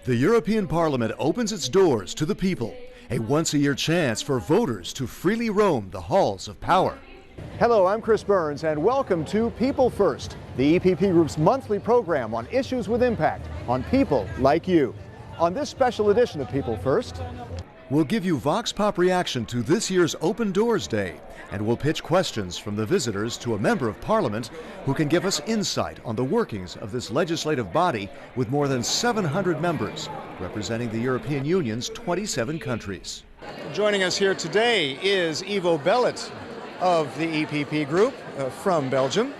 The European Parliament opens its doors to the people, a once-a-year chance for voters to freely roam the halls of power. Hello, I'm Chris Burns, and welcome to People First, the EPP Group's monthly program on issues with impact on people like you. On this special edition of People First, we'll give you Vox Pop reaction to this year's Open Doors Day, and we'll pitch questions from the visitors to a member of Parliament who can give us insight on the workings of this legislative body with more than 700 members, representing the European Union's 27 countries. Joining us here today is Ivo Belet of the EPP Group from Belgium.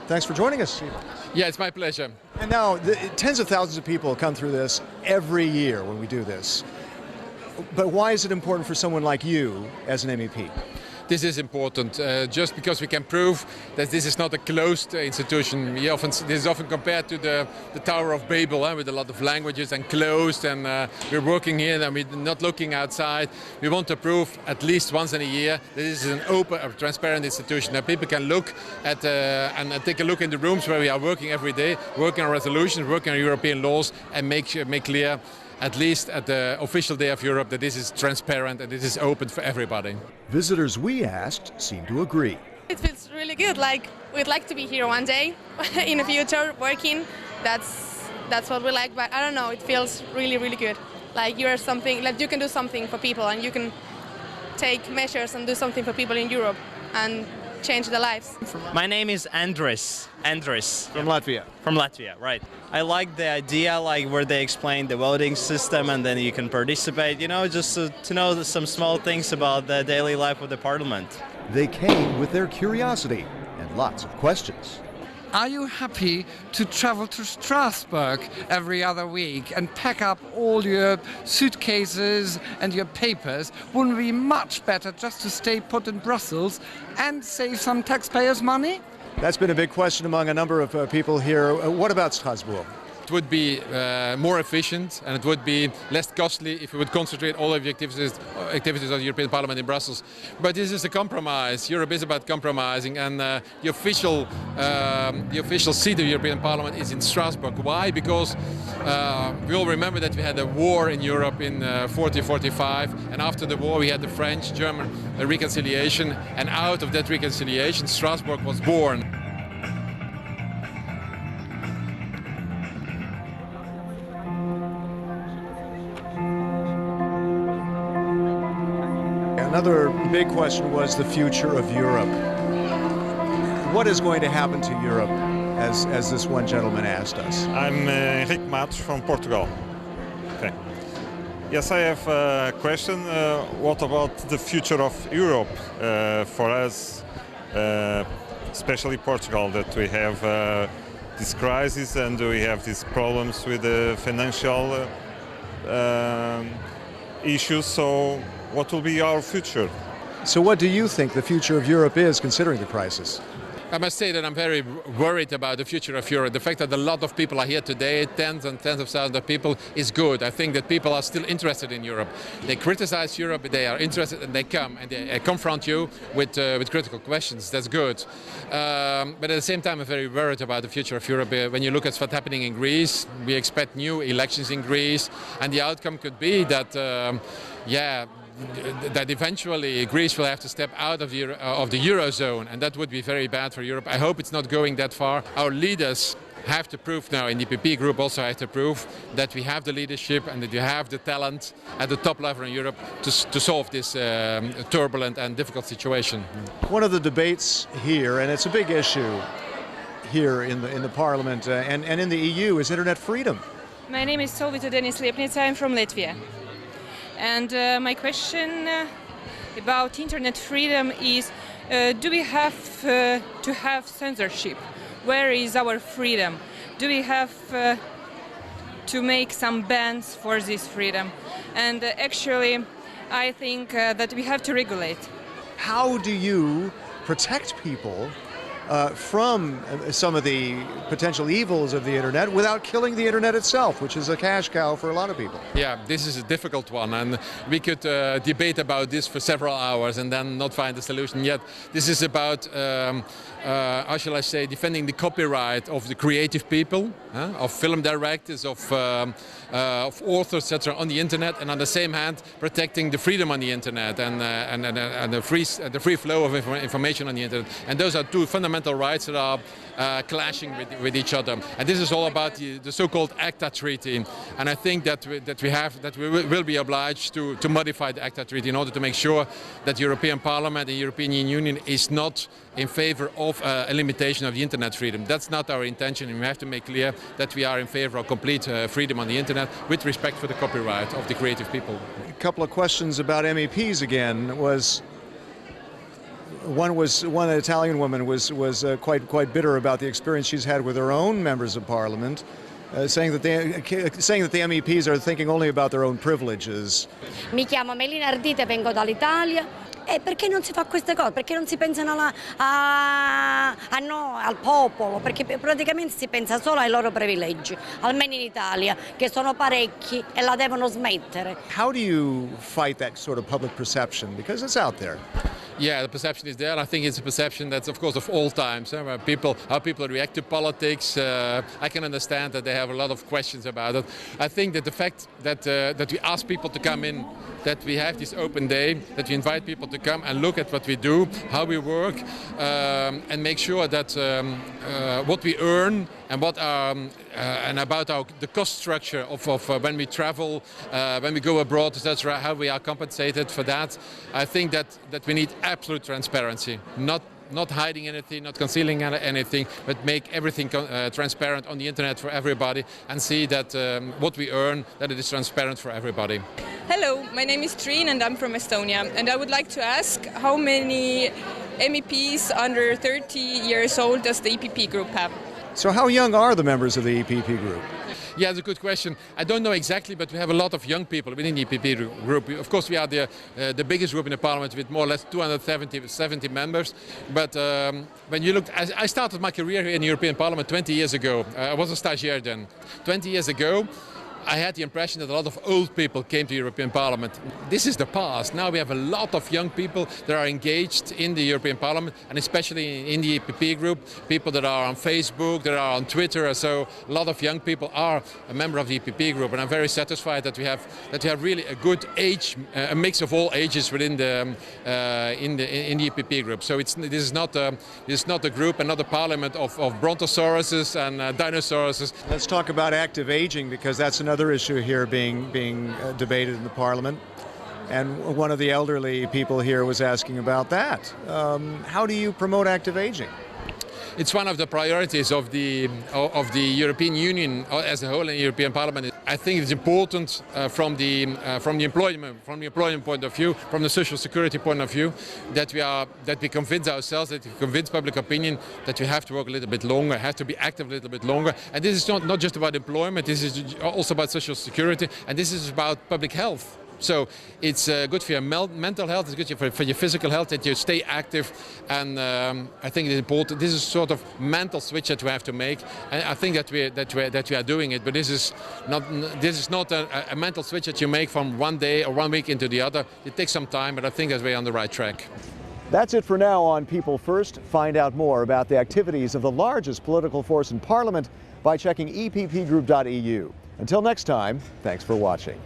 Thanks for joining us, Ivo. Yeah, it's my pleasure. And now, tens of thousands of people come through this every year when we do this. But why is it important for someone like you as an MEP? This is important just because we can prove that this is not a closed institution. This is often compared to the Tower of Babel with a lot of languages and closed, and we're working here and we're not looking outside. We want to prove at least once in a year that this is an open, transparent institution, that people can look at and take a look in the rooms where we are working every day, working on resolutions, working on European laws, and make clear, at least at the official day of Europe, that this is transparent and this is open for everybody. Visitors we asked seem to agree. It feels really good. We'd like to be here one day in the future working. That's what we like. But I don't know. It feels really, really good. Like you can do something for people, and you can take measures and do something for people in Europe and change their lives. My name is Andres. From Latvia. From Latvia, right. I like the idea, where they explain the voting system and then you can participate, just to know some small things about the daily life of the parliament. They came with their curiosity and lots of questions. Are you happy to travel to Strasbourg every other week and pack up all your suitcases and your papers? Wouldn't it be much better just to stay put in Brussels and save some taxpayers' money? That's been a big question among a number of people here. What about Strasbourg? It would be more efficient and it would be less costly if we would concentrate all of the activities of the European Parliament in Brussels. But this is a compromise. Europe is about compromising, and the official seat of the European Parliament is in Strasbourg. Why? Because we all remember that we had a war in Europe in 40-45, and after the war we had the French-German reconciliation, and out of that reconciliation Strasbourg was born. Another big question was the future of Europe. What is going to happen to Europe, as this one gentleman asked us? I'm Rick Matos from Portugal. Okay. Yes, I have a question. What about the future of Europe for us, especially Portugal, that we have this crisis and we have these problems with the financial issues, so what will be our future? So what do you think the future of Europe is, considering the crisis? I must say that I'm very worried about the future of Europe. The fact that a lot of people are here today, tens and tens of thousands of people, is good. I think that people are still interested in Europe. They criticize Europe, but they are interested, and they come and they confront you with critical questions. That's good. But at the same time, I'm very worried about the future of Europe. When you look at what's happening in Greece, we expect new elections in Greece, and the outcome could be that, that eventually Greece will have to step out of the Eurozone, and that would be very bad for Europe. I hope it's not going that far. Our leaders have to prove now, in the EPP Group also have to prove that we have the leadership and that we have the talent at the top level in Europe to solve this turbulent and difficult situation. One of the debates here, and it's a big issue here in the Parliament and in the EU, is internet freedom. My name is Solvita Denis Lepnica. I'm from Latvia. And my question about internet freedom is, do we have to have censorship? Where is our freedom? Do we have to make some bans for this freedom? And actually, I think that we have to regulate. How do you protect people from some of the potential evils of the internet without killing the internet itself, which is a cash cow for a lot of people. Yeah, this is a difficult one, and we could debate about this for several hours and then not find a solution yet. This is about, how shall I say, defending the copyright of the creative people, of film directors, of authors, etc., on the internet, and on the same hand protecting the freedom on the internet and the free flow of information on the internet. And those are two fundamental rights that are clashing with each other. And this is all about the so-called ACTA treaty. And I think that we will be obliged to modify the ACTA treaty in order to make sure that the European Parliament and the European Union is not in favor of a limitation of the internet freedom. That's not our intention, and we have to make clear that we are in favor of complete freedom on the internet with respect for the copyright of the creative people. A couple of questions about MEPs again. One Italian woman was quite bitter about the experience she's had with her own members of parliament, saying that the MEPs are thinking only about their own privileges. Mi chiamo Melina Ardite, vengo dall'Italia. E perché non si fa queste cose? Perché non si pensano al popolo? Perché praticamente si pensa solo ai loro privilegi, almeno in Italia, che sono parecchi e la devono smettere. How do you fight that sort of public perception? Because it's out there. Yeah, the perception is there. I think it's a perception that's, of course, of all times. How people react to politics. I can understand that they have a lot of questions about it. I think that the fact that we ask people to come in, that we have this open day, that we invite people to come and look at what we do, how we work, and make sure that what we earn and about the cost structure of when we travel, when we go abroad, etc., how we are compensated for that. I think that we need absolute transparency, not hiding anything, not concealing anything, but make everything transparent on the internet for everybody, and see that what we earn, that it is transparent for everybody. Hello, my name is Trine and I'm from Estonia, and I would like to ask how many MEPs under 30 years old does the EPP Group have? So how young are the members of the EPP Group? Yeah, it's a good question. I don't know exactly, but we have a lot of young people within the EPP Group. Of course, we are the biggest group in the Parliament with more or less 270 members. But when you look, I started my career here in the European Parliament 20 years ago. I was a stagiaire then. 20 years ago, I had the impression that a lot of old people came to European Parliament. This is the past. Now we have a lot of young people that are engaged in the European Parliament, and especially in the EPP Group, people that are on Facebook, that are on Twitter. So a lot of young people are a member of the EPP Group, and I'm very satisfied that we have really a good age, a mix of all ages within the in the EPP Group. So this is not a group, another parliament of brontosauruses and dinosauruses. Let's talk about active aging, because that's another issue here being debated in the Parliament, and one of the elderly people here was asking about that. How do you promote active aging? It's one of the priorities of the European Union as a whole and the European Parliament. I think it's important from the employment point of view, from the social security point of view, that we convince ourselves, that we convince public opinion that we have to work a little bit longer, have to be active a little bit longer. And this is not just about employment. This is also about social security, and this is about public health. So it's good for your mental health, it's good for your physical health, that you stay active, and I think it's important. This is sort of mental switch that we have to make, and I think that we are doing it. But this is not a mental switch that you make from one day or 1 week into the other. It takes some time, but I think that we're on the right track. That's it for now on People First. Find out more about the activities of the largest political force in Parliament by checking eppgroup.eu. Until next time, thanks for watching.